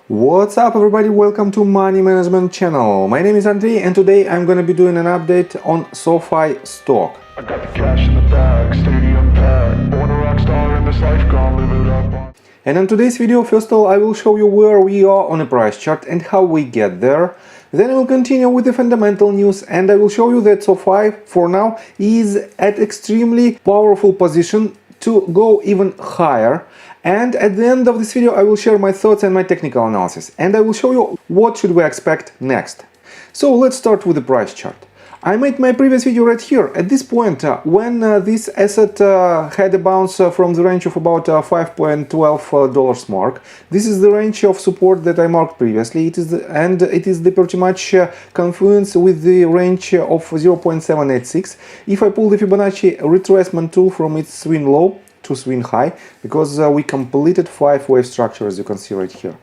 What's up everybody, welcome to Money Management channel. My name is Andrei and today I'm gonna be doing an update on SOFI stock. I got the cash in the bag, stadium packed, born a rock star in this life, gonna live it up. And in today's video, first of all, I will show you where we are on a price chart and how we get there. Then I will continue with the fundamental news and I will show you that SOFI for now is at extremely powerful position to go even higher. And at the end of this video, I will share my thoughts and my technical analysis. And I will show you what should we expect next. So let's start with the price chart. I made my previous video right here. At this point, when this asset had a bounce from the range of about $5.12 mark, this is the range of support that I marked previously. It is the pretty much confluence with the range of 0.786. If I pull the Fibonacci retracement tool from its swing low to swing high, because we completed 5-wave structure, as you can see right here.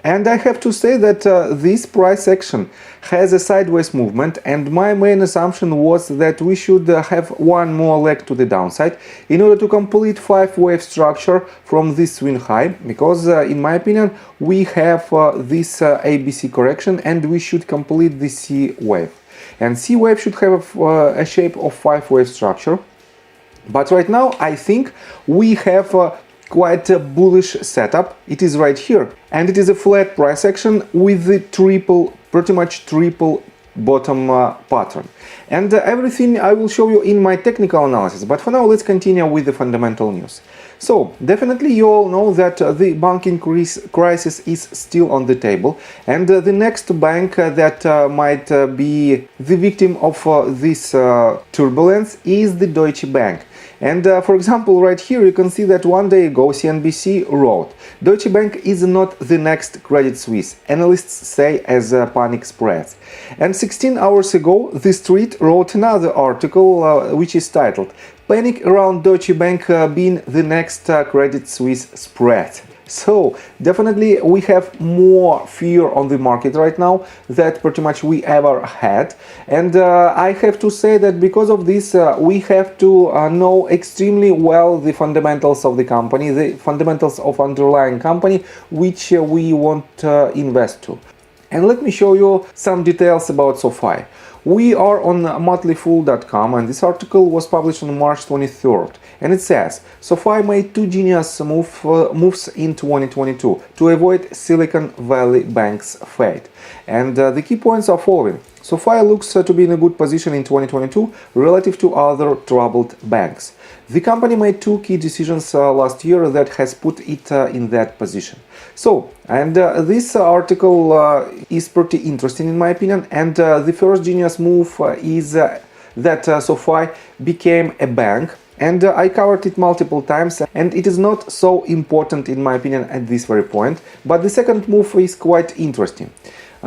And I have to say that this price action has a sideways movement, and my main assumption was that we should have one more leg to the downside in order to complete 5-wave structure from this swing high, because in my opinion we have this ABC correction and we should complete the C wave. And C wave should have a shape of 5-wave structure. But right now I think we have quite a bullish setup. It is right here, and it is a flat price action with the pretty much triple bottom pattern. And everything I will show you in my technical analysis, but for now let's continue with the fundamental news. So definitely you all know that the banking crisis is still on the table, and the next bank that might be the victim of this turbulence is the Deutsche Bank. And for example, right here you can see that one day ago CNBC wrote, Deutsche Bank is not the next Credit Suisse, analysts say as panic spreads. And 16 hours ago, The Street wrote another article which is titled, Panic around Deutsche Bank being the next Credit Suisse spread. So definitely we have more fear on the market right now that pretty much we ever had, and I have to say that because of this we have to know extremely well the fundamentals of the company, the fundamentals of underlying company which we want to invest to. And let me show you some details about SOFI. We are on motleyfool.com and this article was published on March 23rd, and it says SOFI made two genius moves in 2022 to avoid Silicon Valley Bank's fate. And the key points are following. SOFI looks to be in a good position in 2022 relative to other troubled banks. The company made two key decisions last year that has put it in that position. So, and this article is pretty interesting in my opinion, and the first genius move is that SOFI became a bank, and I covered it multiple times, and it is not so important in my opinion at this very point, but the second move is quite interesting.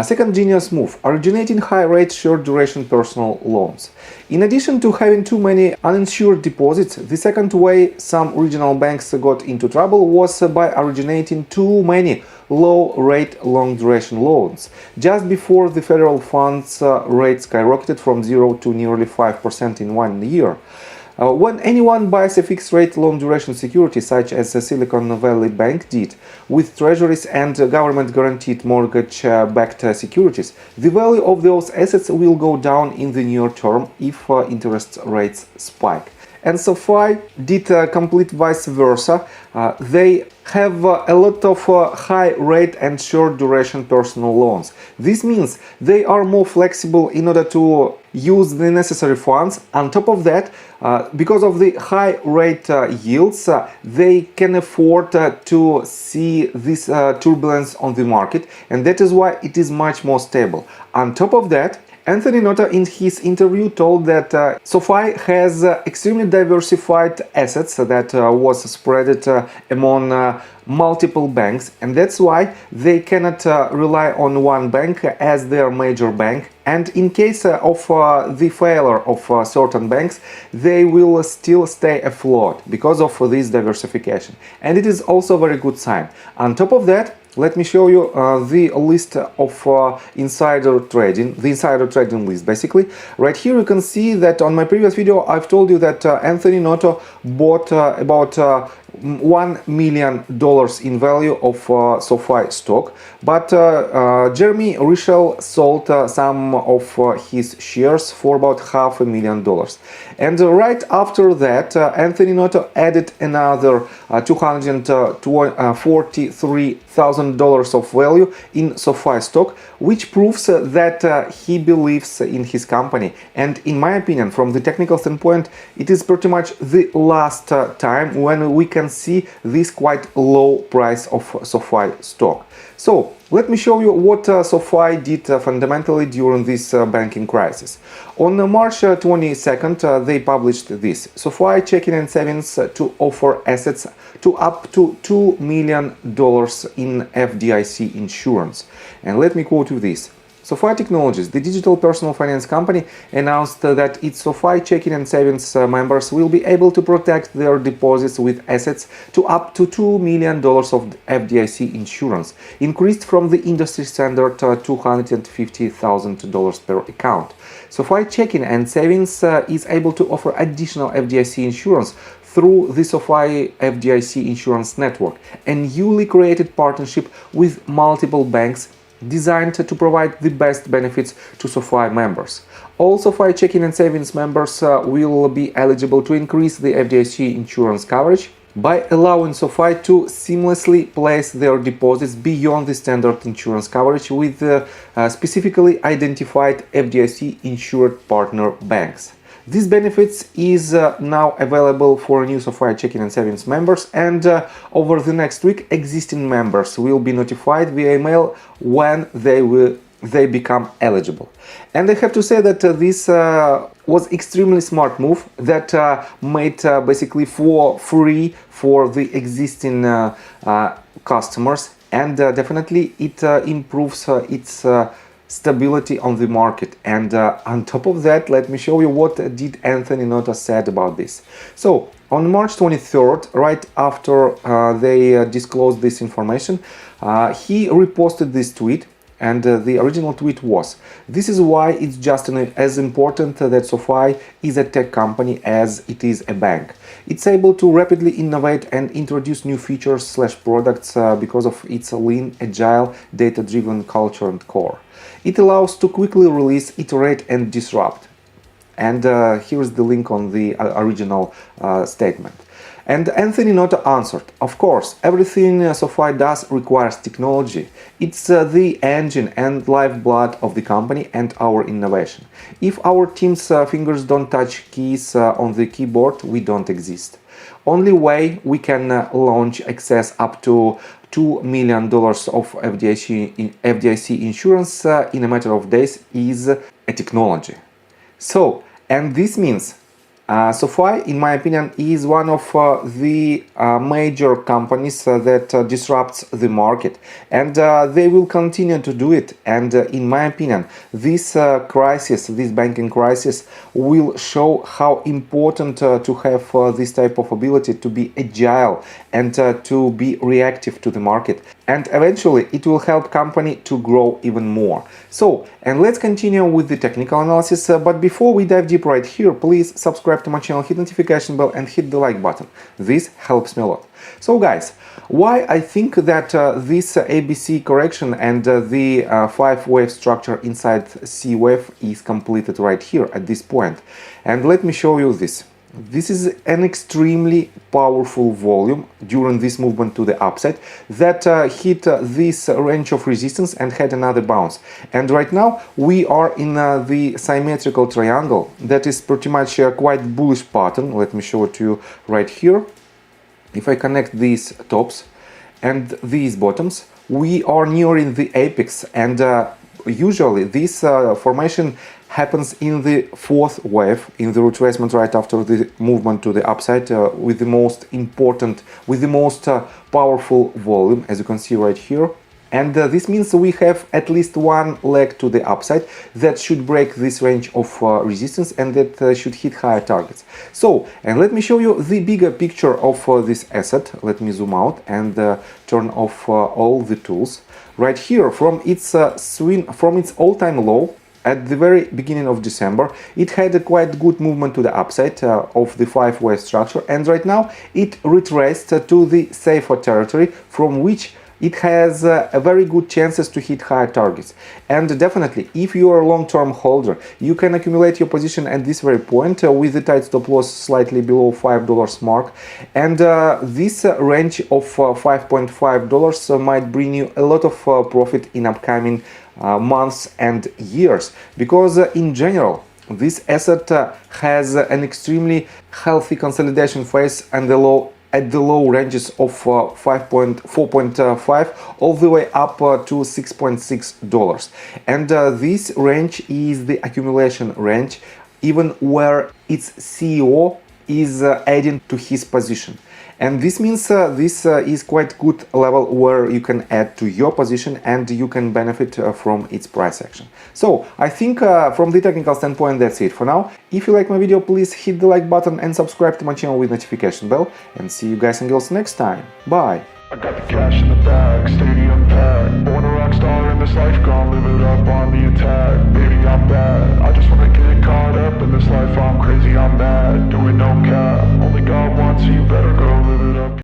Second genius move, originating high-rate short-duration personal loans. In addition to having too many uninsured deposits, the second way some regional banks got into trouble was by originating too many low-rate long-duration loans, just before the federal funds rate skyrocketed from 0 to nearly 5% in 1 year. When anyone buys a fixed-rate long-duration security, such as Silicon Valley Bank did, with treasuries and government-guaranteed mortgage-backed securities, the value of those assets will go down in the near term if interest rates spike. And SOFI did complete vice versa. They have a lot of high rate and short duration personal loans. This means they are more flexible in order to use the necessary funds. On top of that, because of the high rate yields, they can afford to see this turbulence on the market, and that is why it is much more stable. On top of that, Anthony Noto in his interview told that SOFI has extremely diversified assets that was spread among multiple banks, and that's why they cannot rely on one bank as their major bank, and in case of the failure of certain banks, they will still stay afloat because of this diversification, and it is also a very good sign. On top of that, let me show you the list of insider trading, the insider trading list basically. Right here you can see that on my previous video I've told you that Anthony Noto bought about $1 million in value of SOFI stock, but Jeremy Rischel sold some of his shares for about $500,000. And right after that, Anthony Noto added another $243,000 of value in SOFI stock, which proves that he believes in his company. And in my opinion, from the technical standpoint, it is pretty much the last time when we can see this quite low price of SOFI stock. So let me show you what SOFI did fundamentally during this banking crisis. On March 22nd, they published this: SOFI checking and savings to offer assets to up to $2 million in FDIC insurance. And let me quote you this. SOFI Technologies, the digital personal finance company, announced that its SOFI checking and savings members will be able to protect their deposits with assets to up to $2 million of FDIC insurance, increased from the industry standard $250,000 per account. SOFI checking and savings is able to offer additional FDIC insurance through the SOFI FDIC insurance network, a newly created partnership with multiple banks designed to provide the best benefits to SOFI members. All SOFI checking and savings members will be eligible to increase the FDIC insurance coverage by allowing SOFI to seamlessly place their deposits beyond the standard insurance coverage with specifically identified FDIC insured partner banks. These benefits is now available for new SOFI checking and savings members, and over the next week existing members will be notified via email when they become eligible. And I have to say that this was extremely smart move that made basically for free for the existing customers, and definitely it improves its stability on the market. And on top of that, let me show you what did Anthony Noto said about this. So on March 23rd, right after they disclosed this information, he reposted this tweet. And the original tweet was: "This is why it's just as important that SOFI is a tech company as it is a bank. It's able to rapidly innovate and introduce new features / products because of its lean, agile, data-driven culture and core. It allows to quickly release, iterate and disrupt." And here is the link on the original statement. And Anthony Noto answered: "Of course, everything SOFI does requires technology. It's the engine and lifeblood of the company and our innovation. If our team's fingers don't touch keys on the keyboard, we don't exist. Only way we can launch access up to $2 million of FDIC insurance in a matter of days is a technology." So, and this means SOFI, in my opinion, is one of the major companies that disrupts the market, and they will continue to do it. And in my opinion, this crisis, this banking crisis, will show how important to have this type of ability to be agile and to be reactive to the market. And eventually, it will help company to grow even more. So, and let's continue with the technical analysis. But before we dive deep right here, please subscribe to my channel, hit notification bell, and hit the like button. This helps me a lot. So, guys, why I think that this ABC correction and the 5-wave structure inside C wave is completed right here at this point. And let me show you this. This is an extremely powerful volume during this movement to the upside that hit this range of resistance and had another bounce. And right now we are in the symmetrical triangle that is pretty much a quite bullish pattern. Let me show it to you right here. If I connect these tops and these bottoms, we are nearing the apex, and usually this formation happens in the 4th wave, in the retracement right after the movement to the upside, with the most important, with the most powerful volume, as you can see right here. And this means we have at least one leg to the upside that should break this range of resistance, and that should hit higher targets. So, and let me show you the bigger picture of this asset. Let me zoom out and turn off all the tools. Right here, from its swing, from its all-time low, at the very beginning of December, it had a quite good movement to the upside of the 5-way structure, and right now it retraced to the safer territory from which it has a very good chances to hit higher targets. And definitely, if you are a long-term holder, you can accumulate your position at this very point with the tight stop loss slightly below $5 mark. And this range of $5.5 might bring you a lot of profit in upcoming months and years, because in general, this asset has an extremely healthy consolidation phase and at the low ranges of 4.5 all the way up to $6.6. And this range is the accumulation range, even where its CEO is adding to his position. And this means this is quite good level where you can add to your position and you can benefit from its price action. So I think from the technical standpoint, that's it for now. If you like my video, please hit the like button and subscribe to my channel with notification bell. And see you guys and girls next time. Bye! I got the cash in the bag, stadium packed. Born a rock star in this life, gone live it up on the